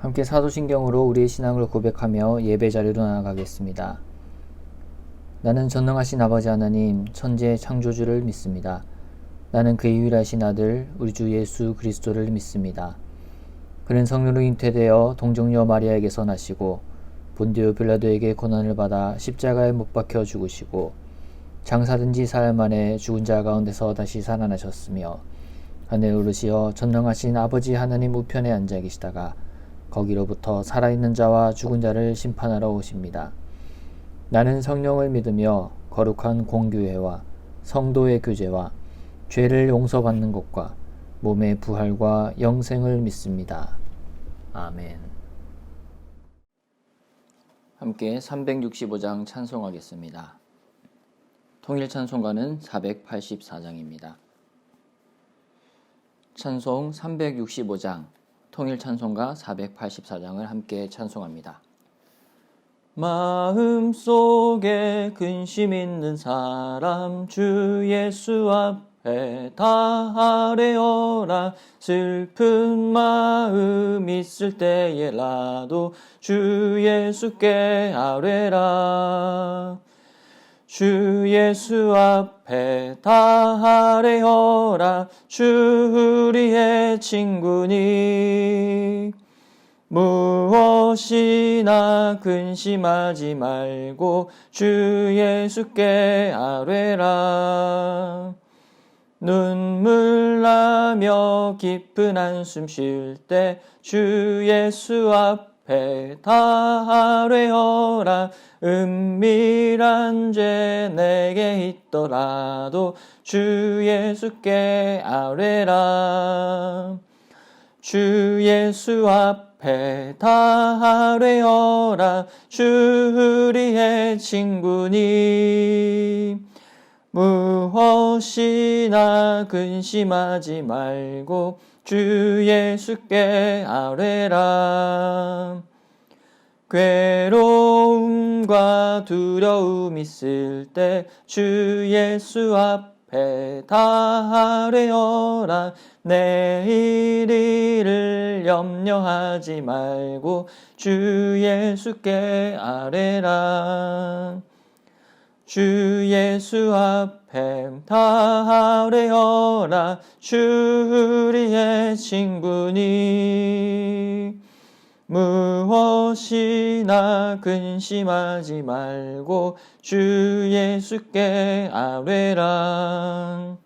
함께 사도신경으로 우리의 신앙을 고백하며 예배 자리로 나아가겠습니다. 나는 전능하신 아버지 하나님, 천지의 창조주를 믿습니다. 나는 그의 유일하신 아들, 우리 주 예수 그리스도를 믿습니다. 그는 성령으로 잉태되어 동정녀 마리아에게서 나시고 본디오 빌라도에게 고난을 받아 십자가에 못 박혀 죽으시고 장사된 지 사흘 만에 죽은 자 가운데서 다시 살아나셨으며 하늘에 오르시어 전능하신 아버지 하나님 우편에 앉아 계시다가 거기로부터 살아있는 자와 죽은 자를 심판하러 오십니다. 나는 성령을 믿으며 거룩한 공교회와 성도의 교제와 죄를 용서받는 것과 몸의 부활과 영생을 믿습니다. 아멘. 함께 365장 찬송하겠습니다. 통일 찬송가는 484장입니다. 찬송 365장, 통일 찬송가 484장을 함께 찬송합니다. 마음속에 근심 있는 사람 주 예수 앞에 다 아뢰어라. 슬픈 마음 있을 때에라도 주 예수께 아뢰라. 주 예수 앞에 다 아뢰어라. 주 우리의 친구니 무엇이나 근심하지 말고 주 예수께 아뢰라. 눈물 나며 깊은 한숨 쉴 때 주 예수 앞에 다 아뢰어라. 은밀한 죄 내게 있더라도 주 예수께 아뢰라. 주 예수 앞에 다 아뢰어라. 주 우리의 친구니 무엇이나 근심하지 말고 주 예수께 아뢰라. 괴로움과 두려움 있을 때 주 예수 앞에 다 아뢰어라. 내일 일을 염려하지 말고 주 예수께 아뢰라. 주 예수 앞에 다 아뢰어라. 주 우리의 친구니 무엇이나 근심하지 말고 주 예수께 아뢰라.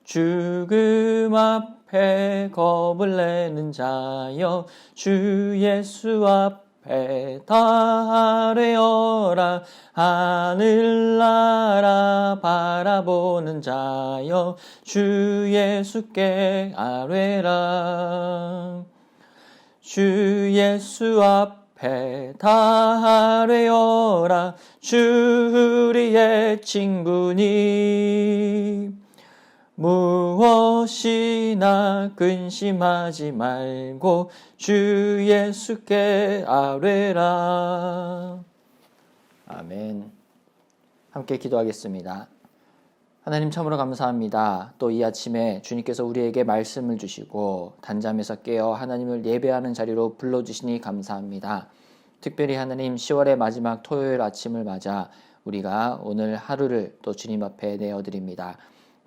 죽음 앞에 겁을 내는 자여 주 예수 앞에 다 아뢰어라. 하늘나라 바라보는 자여 주 예수께 아뢰라. 주 예수 앞에 다 아뢰어라. 주 우리의 친구니 무엇이나 근심하지 말고 주 예수께 아뢰라. 아멘. 함께 기도하겠습니다. 하나님 참으로 감사합니다. 또 이 아침에 주님께서 우리에게 말씀을 주시고 단잠에서 깨어 하나님을 예배하는 자리로 불러주시니 감사합니다. 특별히 하나님 10월의 마지막 토요일 아침을 맞아 우리가 오늘 하루를 또 주님 앞에 내어드립니다.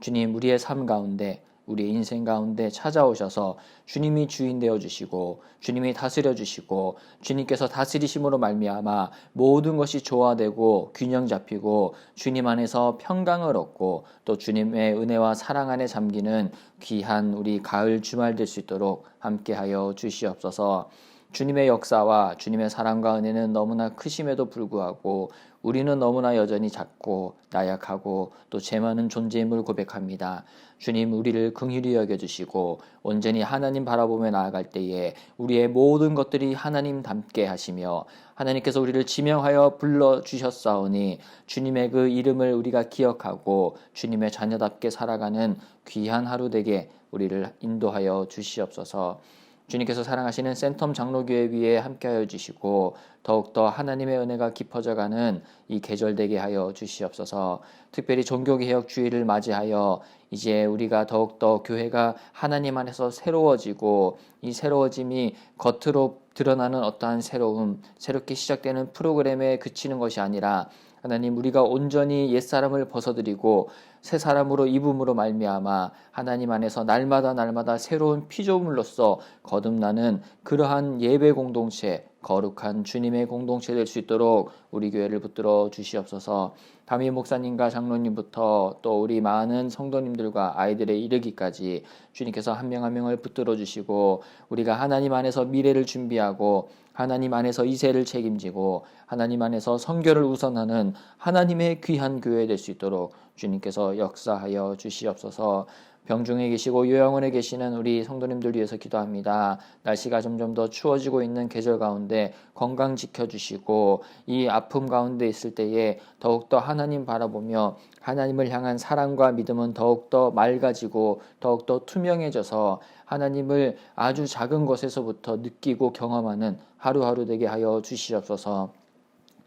주님, 우리의 삶 가운데, 우리의 인생 가운데 찾아오셔서 주님이 주인 되어주시고 주님이 다스려주시고 주님께서 다스리심으로 말미암아 모든 것이 조화되고 균형 잡히고 주님 안에서 평강을 얻고 또 주님의 은혜와 사랑 안에 잠기는 귀한 우리 가을 주말 될 수 있도록 함께하여 주시옵소서. 주님의 역사와 주님의 사랑과 은혜는 너무나 크심에도 불구하고 우리는 너무나 여전히 작고 나약하고 또 죄 많은 존재임을 고백합니다. 주님, 우리를 긍휼히 여겨주시고 온전히 하나님 바라보며 나아갈 때에 우리의 모든 것들이 하나님 닮게 하시며 하나님께서 우리를 지명하여 불러주셨사오니 주님의 그 이름을 우리가 기억하고 주님의 자녀답게 살아가는 귀한 하루 되게 우리를 인도하여 주시옵소서. 주님께서 사랑하시는 센텀 장로교회 위에 함께하여 주시고 더욱더 하나님의 은혜가 깊어져가는 이 계절 되게 하여 주시옵소서. 특별히 종교개혁 주일을 맞이하여 이제 우리가 더욱더 교회가 하나님 안에서 새로워지고 이 새로워짐이 겉으로 드러나는 어떠한 새로움, 새롭게 시작되는 프로그램에 그치는 것이 아니라 하나님 우리가 온전히 옛사람을 벗어들이고 새 사람으로 입음으로 말미암아 하나님 안에서 날마다 새로운 피조물로서 거듭나는 그러한 예배 공동체, 거룩한 주님의 공동체 될 수 있도록 우리 교회를 붙들어 주시옵소서. 담임 목사님과 장로님부터 또 우리 많은 성도님들과 아이들에 이르기까지 주님께서 한 명 한 명을 붙들어 주시고 우리가 하나님 안에서 미래를 준비하고 하나님 안에서 이세를 책임지고 하나님 안에서 선교를 우선하는 하나님의 귀한 교회 될 수 있도록 주님께서 역사하여 주시옵소서. 병중에 계시고 요양원에 계시는 우리 성도님들 위해서 기도합니다. 날씨가 점점 더 추워지고 있는 계절 가운데 건강 지켜주시고 이 아픔 가운데 있을 때에 더욱더 하나님 바라보며 하나님을 향한 사랑과 믿음은 더욱더 맑아지고 더욱더 투명해져서 하나님을 아주 작은 것에서부터 느끼고 경험하는 하루하루 되게 하여 주시옵소서.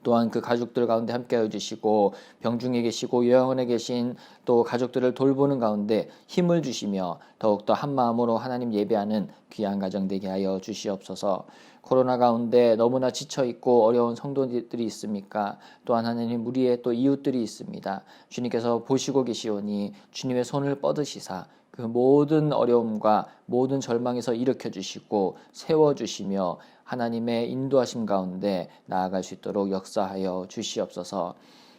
또한 그 가족들 가운데 함께하여 주시고 병중에 계시고 요양원에 계신 또 가족들을 돌보는 가운데 힘을 주시며 더욱더 한마음으로 하나님 예배하는 귀한 가정 되게 하여 주시옵소서. 코로나 가운데 너무나 지쳐있고 어려운 성도들이 있습니까? 또한 하나님 우리의 또 이웃들이 있습니다. 주님께서 보시고 계시오니 주님의 손을 뻗으시사 그 모든 어려움과 모든 절망에서 일으켜 주시고 세워주시며 하나님의 인도하심 가운데 나아갈 수 있도록 역사하여 주시옵소서.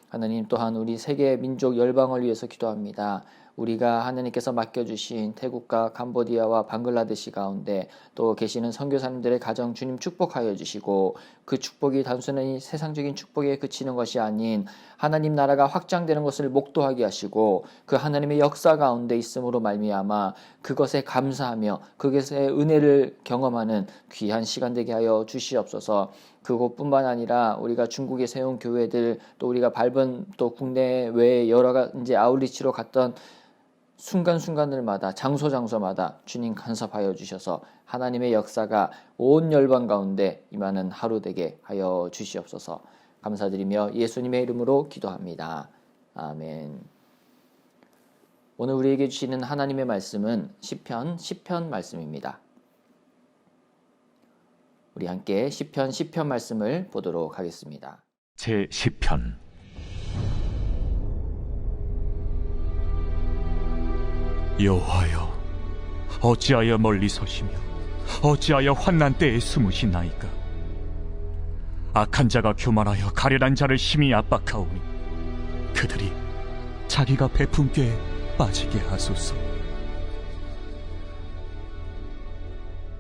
하나님 또한 우리 세계 민족 열방을 위해서 기도합니다. 우리가 하나님께서 맡겨주신 태국과 캄보디아와 방글라데시 가운데 또 계시는 선교사님들의 가정 주님 축복하여 주시고 그 축복이 단순히 세상적인 축복에 그치는 것이 아닌 하나님 나라가 확장되는 것을 목도하게 하시고 그 하나님의 역사 가운데 있음으로 말미암아 그것에 감사하며 그것의 은혜를 경험하는 귀한 시간 되게 하여 주시옵소서. 그것뿐만 아니라 우리가 중국에 세운 교회들 또 우리가 밟은 또 국내 외에 여러 가지 아울리치로 갔던 순간순간들마다 장소마다 주님 간섭하여 주셔서 하나님의 역사가 온 열방 가운데 임하는 하루 되게 하여 주시옵소서. 감사드리며 예수님의 이름으로 기도합니다. 아멘. 오늘 우리에게 주시는 하나님의 말씀은 시편 10편 말씀입니다. 우리 함께 시편 10편 말씀을 보도록 하겠습니다. 제 10편. 여호와여, 어찌하여 멀리 서시며 어찌하여 환난 때에 숨으시나이까? 악한 자가 교만하여 가련한 자를 심히 압박하오니 그들이 자기가 베푼 꾀에 빠지게 하소서.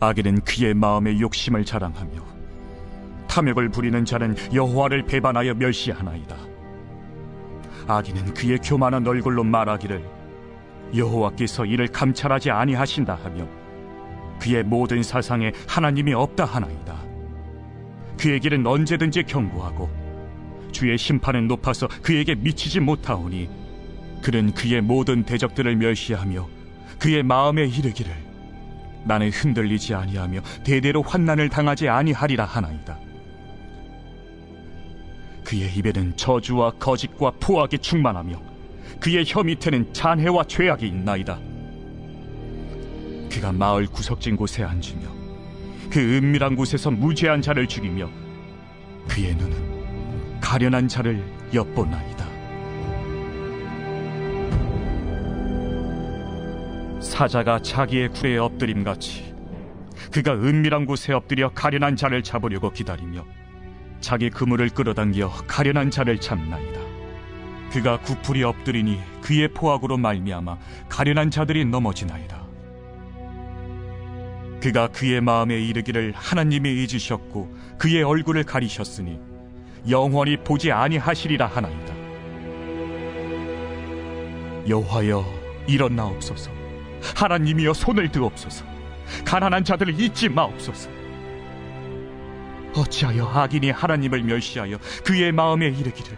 악인은 그의 마음의 욕심을 자랑하며 탐욕을 부리는 자는 여호와를 배반하여 멸시하나이다. 악인은 그의 교만한 얼굴로 말하기를 여호와께서 이를 감찰하지 아니하신다 하며 그의 모든 사상에 하나님이 없다 하나이다. 그의 길은 언제든지 견고하고 주의 심판은 높아서 그에게 미치지 못하오니 그는 그의 모든 대적들을 멸시하며 그의 마음에 이르기를 나는 흔들리지 아니하며 대대로 환난을 당하지 아니하리라 하나이다. 그의 입에는 저주와 거짓과 포악이 충만하며 그의 혀 밑에는 잔해와 죄악이 있나이다. 그가 마을 구석진 곳에 앉으며 그 은밀한 곳에서 무죄한 자를 죽이며 그의 눈은 가련한 자를 엿보나이다. 사자가 자기의 굴에 엎드림같이 그가 은밀한 곳에 엎드려 가련한 자를 잡으려고 기다리며 자기 그물을 끌어당겨 가련한 자를 잡나이다. 그가 구풀이 엎드리니 그의 포악으로 말미암아 가련한 자들이 넘어지나이다. 그가 그의 마음에 이르기를 하나님이 잊으셨고 그의 얼굴을 가리셨으니 영원히 보지 아니하시리라 하나이다. 여호와여, 일어나옵소서. 하나님이여, 손을 드옵소서. 가난한 자들을 잊지 마옵소서. 어찌하여 악인이 하나님을 멸시하여 그의 마음에 이르기를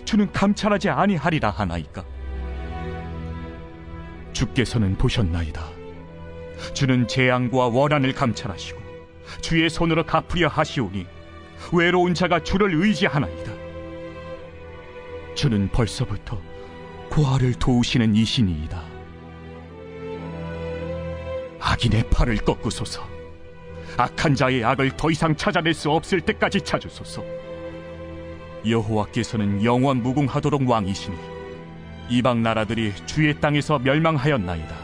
주는 감찰하지 아니하리라 하나이까? 주께서는 보셨나이다. 주는 재앙과 원한을 감찰하시고 주의 손으로 갚으려 하시오니 외로운 자가 주를 의지하나이다. 주는 벌써부터 고아를 도우시는 이신이이다. 악인의 팔을 꺾으소서. 악한 자의 악을 더 이상 찾아낼 수 없을 때까지 찾으소서. 여호와께서는 영원 무궁하도록 왕이시니 이방 나라들이 주의 땅에서 멸망하였나이다.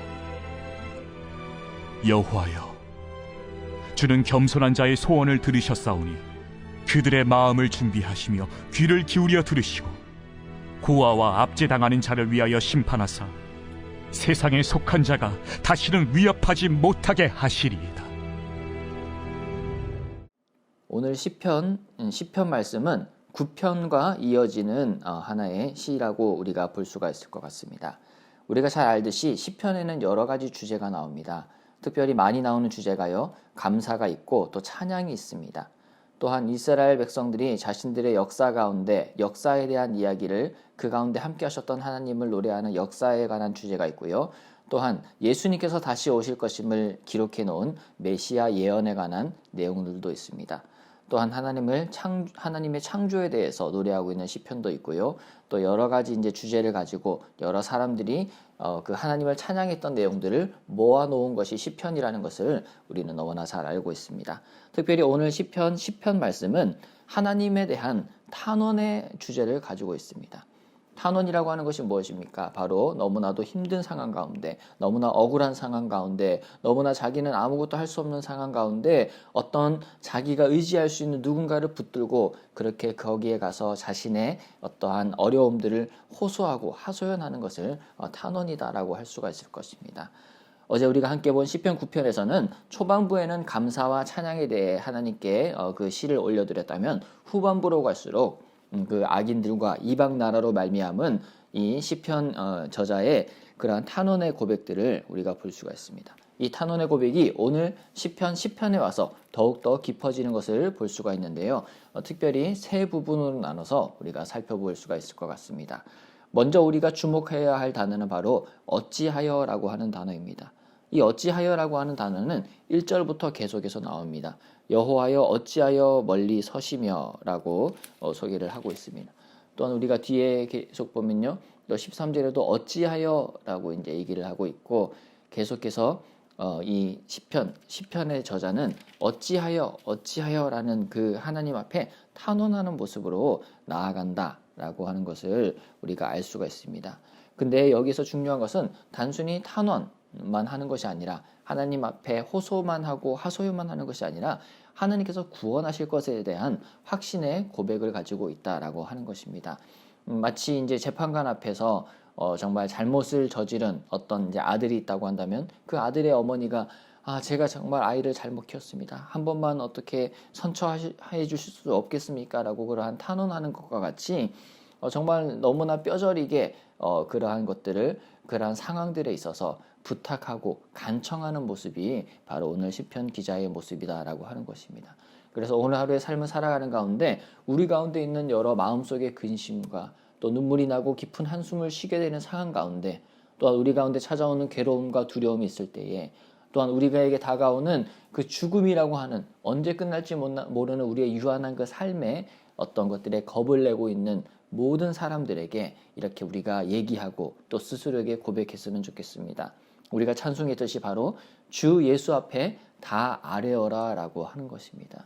여호와여, 주는 겸손한 자의 소원을 들으셨사오니 그들의 마음을 준비하시며 귀를 기울여 들으시고 고아와 압제당하는 자를 위하여 심판하사 세상에 속한 자가 다시는 위협하지 못하게 하시리이다. 오늘 시편 말씀은 9편과 이어지는 하나의 시라고 우리가 볼 수가 있을 것 같습니다. 우리가 잘 알듯이 시편에는 여러 가지 주제가 나옵니다. 특별히 많이 나오는 주제가요, 감사가 있고 또 찬양이 있습니다. 또한 이스라엘 백성들이 자신들의 역사 가운데 역사에 대한 이야기를 그 가운데 함께 하셨던 하나님을 노래하는 역사에 관한 주제가 있고요. 또한 예수님께서 다시 오실 것임을 기록해 놓은 메시아 예언에 관한 내용들도 있습니다. 또한 하나님의 창조에 대해서 노래하고 있는 시편도 있고요. 또 여러 가지 이제 주제를 가지고 여러 사람들이 그 하나님을 찬양했던 내용들을 모아놓은 것이 시편이라는 것을 우리는 너무나 잘 알고 있습니다. 특별히 오늘 시편 말씀은 하나님에 대한 탄원의 주제를 가지고 있습니다. 탄원이라고 하는 것이 무엇입니까? 바로 너무나도 힘든 상황 가운데, 너무나 억울한 상황 가운데, 너무나 자기는 아무것도 할 수 없는 상황 가운데 어떤 자기가 의지할 수 있는 누군가를 붙들고 그렇게 거기에 가서 자신의 어떠한 어려움들을 호소하고 하소연하는 것을 탄원이다라고 할 수가 있을 것입니다. 어제 우리가 함께 본 시편 9편에서는 초반부에는 감사와 찬양에 대해 하나님께 그 시를 올려드렸다면 후반부로 갈수록 그 악인들과 이방 나라로 말미암은 이 시편 저자의 그러한 탄원의 고백들을 우리가 볼 수가 있습니다. 이 탄원의 고백이 오늘 시편 10편에 와서 더욱더 깊어지는 것을 볼 수가 있는데요. 특별히 세 부분으로 나눠서 우리가 살펴볼 수가 있을 것 같습니다. 먼저 우리가 주목해야 할 단어는 바로 어찌하여라고 하는 단어입니다. 이 어찌하여라고 하는 단어는 1절부터 계속해서 나옵니다. 여호와여 어찌하여 멀리 서시며 라고 소개를 하고 있습니다. 또한 우리가 뒤에 계속 보면요, 13절에도 어찌하여 라고 이제 얘기를 하고 있고, 계속해서 이 시편의 저자는 어찌하여 라는 그 하나님 앞에 탄원하는 모습으로 나아간다 라고 하는 것을 우리가 알 수가 있습니다. 근데 여기서 중요한 것은 단순히 탄원만 하는 것이 아니라 하나님 앞에 호소만 하고 하소연만 하는 것이 아니라 하나님께서 구원하실 것에 대한 확신의 고백을 가지고 있다라고 하는 것입니다. 마치 이제 재판관 앞에서 정말 잘못을 저지른 어떤 이제 아들이 있다고 한다면 그 아들의 어머니가 제가 정말 아이를 잘못 키웠습니다. 한 번만 어떻게 선처해 주실 수 없겠습니까? 라고 그러한 탄원하는 것과 같이 정말 너무나 뼈저리게 그러한 것들을 그러한 상황들에 있어서 부탁하고 간청하는 모습이 바로 오늘 시편 기자의 모습이다라고 하는 것입니다. 그래서 오늘 하루의 삶을 살아가는 가운데 우리 가운데 있는 여러 마음속의 근심과 또 눈물이 나고 깊은 한숨을 쉬게 되는 상황 가운데, 또한 우리 가운데 찾아오는 괴로움과 두려움이 있을 때에, 또한 우리에게 다가오는 그 죽음이라고 하는 언제 끝날지 모르는 우리의 유한한 그 삶의 어떤 것들에 겁을 내고 있는 모든 사람들에게 이렇게 우리가 얘기하고 또 스스로에게 고백했으면 좋겠습니다. 우리가 찬송했듯이 바로 주 예수 앞에 다 아뢰어라 라고 하는 것입니다.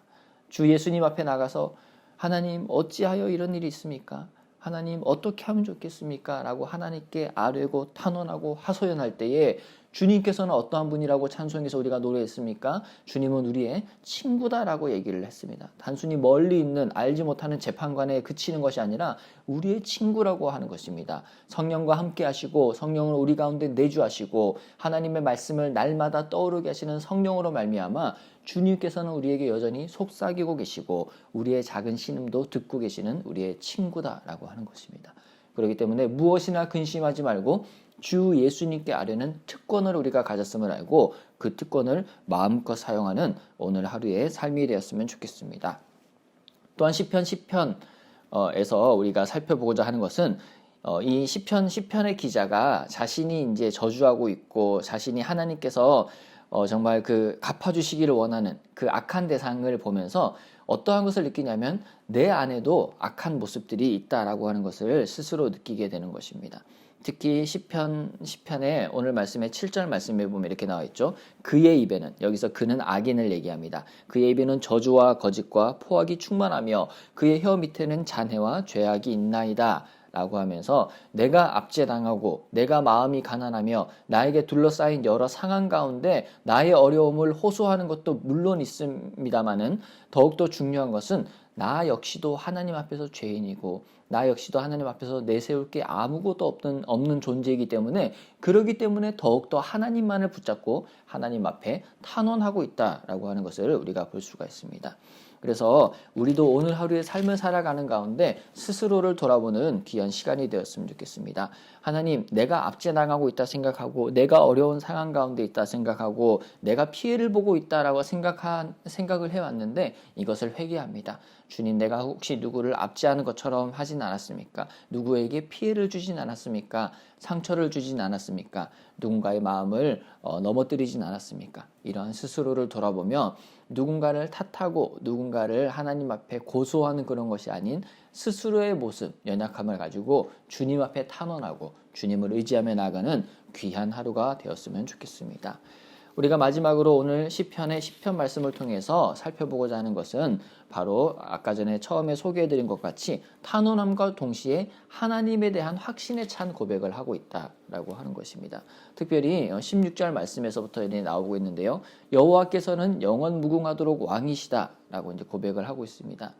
주 예수님 앞에 나가서 하나님 어찌하여 이런 일이 있습니까? 하나님 어떻게 하면 좋겠습니까? 라고 하나님께 아뢰고 탄원하고 하소연할 때에 주님께서는 어떠한 분이라고 찬송에서 우리가 노래했습니까? 주님은 우리의 친구다라고 얘기를 했습니다. 단순히 멀리 있는 알지 못하는 재판관에 그치는 것이 아니라 우리의 친구라고 하는 것입니다. 성령과 함께 하시고 성령을 우리 가운데 내주하시고 하나님의 말씀을 날마다 떠오르게 하시는 성령으로 말미암아 주님께서는 우리에게 여전히 속삭이고 계시고 우리의 작은 신음도 듣고 계시는 우리의 친구다라고 하는 것입니다. 그렇기 때문에 무엇이나 근심하지 말고 주 예수님께 아뢰는 특권을 우리가 가졌음을 알고 그 특권을 마음껏 사용하는 오늘 하루의 삶이 되었으면 좋겠습니다. 또한 시편 10편에서 우리가 살펴보고자 하는 것은 이 시편의 기자가 자신이 이제 저주하고 있고 자신이 하나님께서 정말 그 갚아주시기를 원하는 그 악한 대상을 보면서 어떠한 것을 느끼냐면 내 안에도 악한 모습들이 있다라고 하는 것을 스스로 느끼게 되는 것입니다. 특히 시편의 오늘 말씀의 7절 말씀에 보면 이렇게 나와 있죠. 그의 입에는, 여기서 그는 악인을 얘기합니다. 그의 입에는 저주와 거짓과 포악이 충만하며 그의 혀 밑에는 잔해와 죄악이 있나이다 라고 하면서 내가 압제당하고 내가 마음이 가난하며 나에게 둘러싸인 여러 상황 가운데 나의 어려움을 호소하는 것도 물론 있습니다마는 더욱더 중요한 것은 나 역시도 하나님 앞에서 죄인이고 나 역시도 하나님 앞에서 내세울 게 아무것도 없는 존재이기 때문에 그러기 때문에 더욱더 하나님만을 붙잡고 하나님 앞에 탄원하고 있다라고 하는 것을 우리가 볼 수가 있습니다. 그래서 우리도 오늘 하루의 삶을 살아가는 가운데 스스로를 돌아보는 귀한 시간이 되었으면 좋겠습니다. 하나님, 내가 압제당하고 있다 생각하고 내가 어려운 상황 가운데 있다 생각하고 내가 피해를 보고 있다라고 생각을 해왔는데 이것을 회개합니다. 주님, 내가 혹시 누구를 압제하는 것처럼 하진 않았습니까? 누구에게 피해를 주진 않았습니까? 상처를 주진 않았습니까? 누군가의 마음을 넘어뜨리진 않았습니까? 이러한 스스로를 돌아보며 누군가를 탓하고 누군가를 하나님 앞에 고소하는 그런 것이 아닌 스스로의 모습, 연약함을 가지고 주님 앞에 탄원하고 주님을 의지하며 나아가는 귀한 하루가 되었으면 좋겠습니다. 우리가 마지막으로 오늘 시편의 10편 말씀을 통해서 살펴보고자 하는 것은 바로 아까 전에 처음에 소개해드린 것 같이 탄원함과 동시에 하나님에 대한 확신에 찬 고백을 하고 있다라고 하는 것입니다. 특별히 16절 말씀에서부터 나오고 있는데요. 여호와께서는 영원 무궁하도록 왕이시다라고 이제 고백을 하고 있습니다.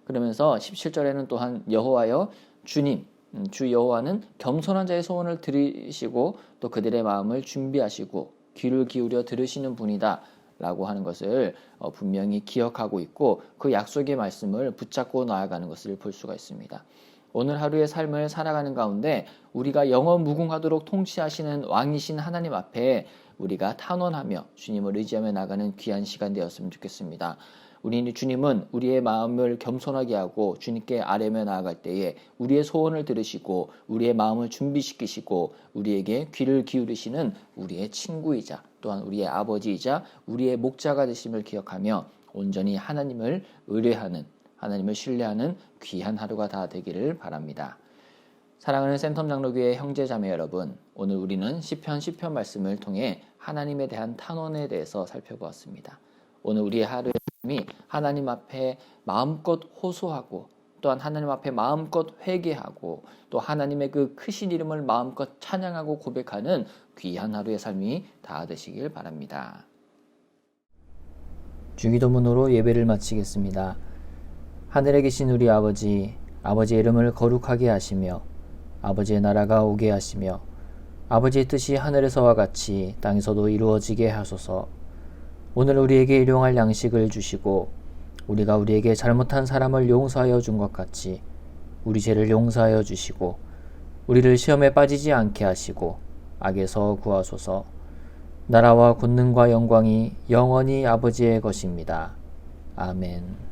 그러면서 17절에는 또한 여호와여 주님, 주 여호와는 겸손한 자의 소원을 들으시고 또 그들의 마음을 준비하시고 귀를 기울여 들으시는 분이다 라고 하는 것을 분명히 기억하고 있고 그 약속의 말씀을 붙잡고 나아가는 것을 볼 수가 있습니다. 오늘 하루의 삶을 살아가는 가운데 우리가 영원 무궁하도록 통치하시는 왕이신 하나님 앞에 우리가 탄원하며 주님을 의지하며 나가는 귀한 시간 되었으면 좋겠습니다. 우리 주님은 우리의 마음을 겸손하게 하고 주님께 아뢰며 나아갈 때에 우리의 소원을 들으시고 우리의 마음을 준비시키시고 우리에게 귀를 기울이시는 우리의 친구이자 또한 우리의 아버지이자 우리의 목자가 되심을 기억하며 온전히 하나님을 의뢰하는 하나님을 신뢰하는 귀한 하루가 다 되기를 바랍니다. 사랑하는 센텀 장로교회 형제자매 여러분, 오늘 우리는 시편 10편 말씀을 통해 하나님에 대한 탄원에 대해서 살펴보았습니다. 오늘 우리의 하루의 삶이 하나님 앞에 마음껏 호소하고 또한 하나님 앞에 마음껏 회개하고 또 하나님의 그 크신 이름을 마음껏 찬양하고 고백하는 귀한 하루의 삶이 다 되시길 바랍니다. 주기도문으로 예배를 마치겠습니다. 하늘에 계신 우리 아버지, 아버지의 이름을 거룩하게 하시며 아버지의 나라가 오게 하시며 아버지의 뜻이 하늘에서와 같이 땅에서도 이루어지게 하소서. 오늘 우리에게 일용할 양식을 주시고 우리가 우리에게 잘못한 사람을 용서하여 준 것 같이 우리 죄를 용서하여 주시고 우리를 시험에 빠지지 않게 하시고 악에서 구하소서. 나라와 권능과 영광이 영원히 아버지의 것입니다. 아멘.